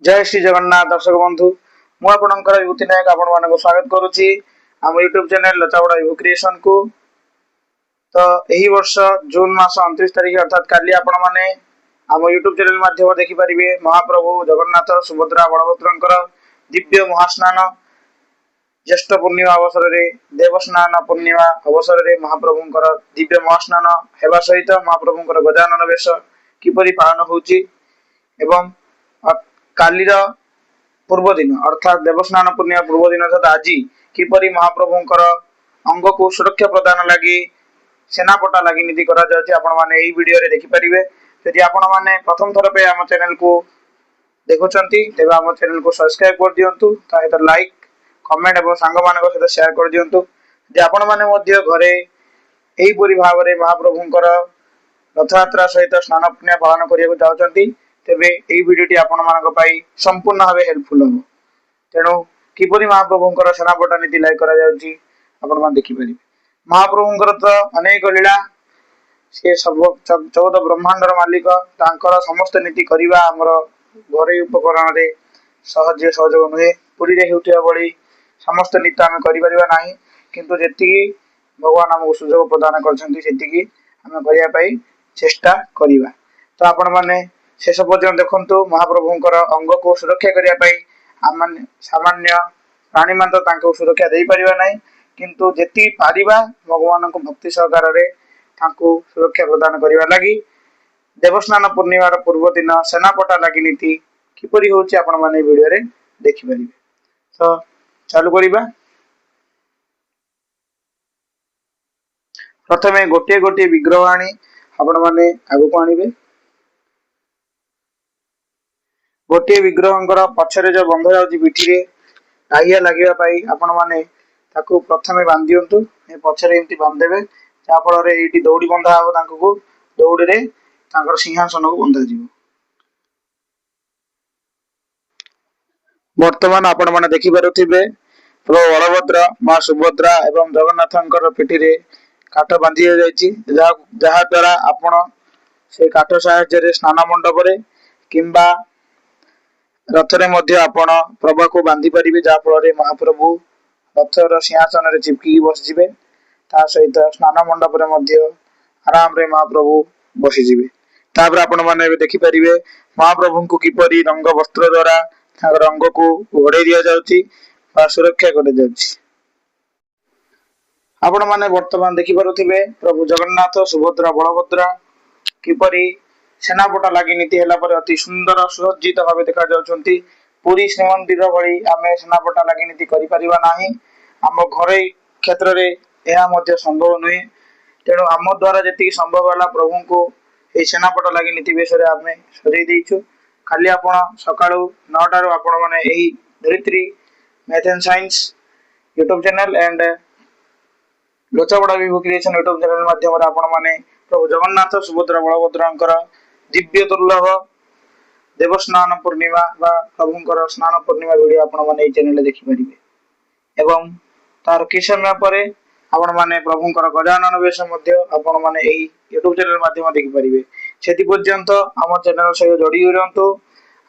जय श्री जगन्नाथ दर्शक बंधु मु आपणकर विभूति नायक आपण मानको स्वागत करूची आम यूट्यूब चैनल लचाबड़ा विभू क्रिएशन को। तो यही वर्ष जून मास 29 तारिख अर्थात काली आपण माने आम यूट्यूब चैनल माध्यम देखि परिबे महाप्रभु जगन्नाथ सुभद्रा बलभद्रंकर दिव्य महास्नान ज्येष्ठ पूर्णिमा अवसर रे देवस्नान पूर्णिमा अवसर रे महाप्रभुंकर दिव्य महास्नान हेबा सहित महाप्रभुंकर गजानन वेश किपरि पालन होउची एवं कालीर पूर्व दिन अर्थात देवस्नान पूर्णिमा पूर्व दिन अर्थात आज किपरि महाप्रभुंकर अंग को सुरक्षा प्रदान लगी सेनापटा लगी नीति करा जाउची आपण माने एही वीडियो रे देखि परिबे। यदि आपण माने प्रथम थर पे हम चैनल को देखुचंती तेबे हम चैनल को सब्सक्राइब कर दियंतु ताहित लाइक कमेंट एवं सांग मानक सहित शेयर कर दियंतु। जे आपण माने मध्य घरे एही पूरी भाव रे महाप्रभुंकर रथयात्रा सहित स्नान पुण्य पालन करिया जाउचंती तेबे एही वीडियोटी आपण मानक पई संपूर्ण भाबे हेल्पफुल हो। तेणु किपरि महाप्रभुंकर सेनापटा नीति लाइक करा जाउची आपण मान देखि परिबे। महाप्रभुंकर तो अनेक लीला से सब 14 ब्रह्मांडर मालिक तांकर समस्त नीति करिवा हमर घरे उपकरण रे सहज सहयोग नुहे पुरी रे हेउटिया बळी समस्त नीति हम करि परिबा नाही किंतु जेति भगवान हमको सुयोग प्रदान करछंती सेति हम करिया पई चेष्टा करिवा। तो आपण माने शेष पर्यंत देखंतु महाप्रभुंकर अंग को सुरक्षा करिया पई सामान्य प्राणी मान तो सुरक्षा दे परिबा नाही किंतु जेति पारिबा भगवान को भक्ति सहकार रे तांको सुरक्षा प्रदान करिवा लागि देवस्नान पूर्णिमा रो पूर्व दिन सेनापटा लागि नीति किपरि होची आपण माने वीडियो रे देखि परिबे। तो चालू करिबा। प्रथमे गोटे गोटे विग्रह आनी आपण माने आगु को आनिबे। गोटे विग्रहंकर पछरे जो बंध जाउची पिठी रे टाइया लागिबा पई आपण माने ताकू प्रथमे बांध दियंतु ए पछरे एंती बांध देबे जा फल रे एटी दौड़ी बंधा हो तांको को दौड़ी रे तांकर सिंहासन को बंधा जीवो। वर्तमान आपण माने देखि पारुथिबे प्रभु बलभद्र मां सुभद्रा एवं जगन्नाथंकर पिठी रे काठ बांधी जायछि जहा द्वारा आपण से काठ सहायता रे स्नान मंडप रे किंबा रथरे मध्य आपण प्रभा को बांधी परिबे जा फल रे महाप्रभु रथर सिंहासन रे चिपकी बस जिवे ता सहित स्नान मंडप रे मध्य आराम रे महाप्रभु बसी जिवे। तापर आपण माने देखि परिबे महाप्रभु को किपरि रंग वस्त्र द्वारा ताकर रंग को घोड़े दिया जाउची बा सुरक्षा कर जाउची। आपण माने वर्तमान देखि पारुथिबे प्रभु जगन्नाथ सुभद्रा बलभद्र किपरि सेनापटा लागि नीति हैला पर अति सुंदर सुसज्जित भाबे देखा जाउछंती। पूरी श्रीमंदिर भली आमे सेनापटा लागि नीति करि परिबा नाही हम घरे क्षेत्र रे एहा मध्य संभव नुहे। तेणु आम द्वारा जति संभव होला प्रभु को ए सेनापटा लागि नीति विषय आमे सजै देइछु। खाली आपण सकाळू 9 टारो आपण माने एही Dharitri math and science YouTube channel and लोचाबड़ा विभू क्रिएशन यूट्यूब चैनल माध्यम रे आपण माने प्रभु जगन्नाथ सुभद्रा बलभद्रंकर दिव्य दुर्लभ देवस्नान पूर्णिमा बा प्रभुंकर स्नान पूर्णिमा वीडियो आपण माने ए चैनल रे देखि परिबे एवं तार कि समय परे आपण माने प्रभुंकर गजानन वेश मध्य आपण माने एही YouTube चैनल माध्यम देखि परिबे। सेति पर्यंत हम चैनल सहित जोड़ी रहंतु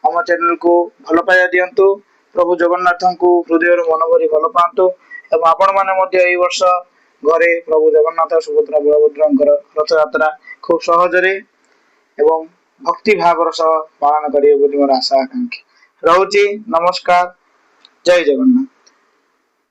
हम चैनल को भलो पाया दियंतु प्रभु जगन्नाथन को हृदय रो मन भरी भलो पांतु एवं आपण माने मध्य एही वर्ष घरे प्रभु जगन्नाथ सुभद्रा बलभद्रंकर रथ यात्रा खूब सहज रे एवं भक्ति भावर सह पालन करियो बोली मोर आशा आकांक्षा रहउची। नमस्कार, जय जगन्नाथ।